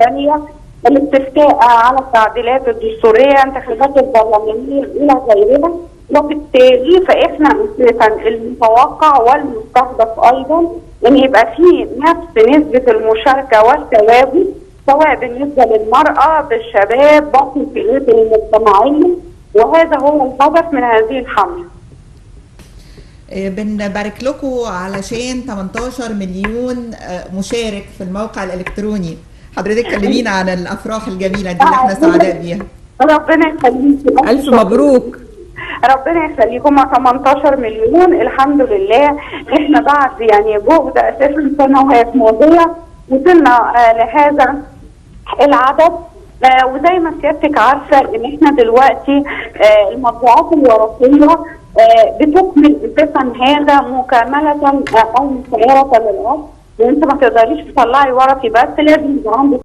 الثانيه، الاستفتاء على التعديلات الدستوريه، انتخابات البرلمانيه الى غيرها. وبالتالي فاحنا اساسا المتوقع والمستهدف ايضا ان يبقى في نفس نسبه المشاركه والتواجد، سواء بالنسبه للمراه، بالشباب، باقي الفئات المجتمعيه، وهذا هو الهدف من هذه الحمله. بنبارك لكم علشان 18 مليون مشارك في الموقع الالكتروني. حضرتك كلمينا عن الافراح الجميله دي اللي احنا سعداء بيها. ربنا يخليكي، الف مبروك. ربنا يخليكم. 18 مليون الحمد لله. احنا بعد يعني جهد اساسا سنوات ماضيه وصلنا لهذا العدد. وزي ما سيادتك عارفه ان احنا دلوقتي المطبوعات الورقيه بتكمل اساسا هذا مكامله او مسيره للارض، وانت ما تقدريش تطلعي ورقي بس، لازم يبقى عندك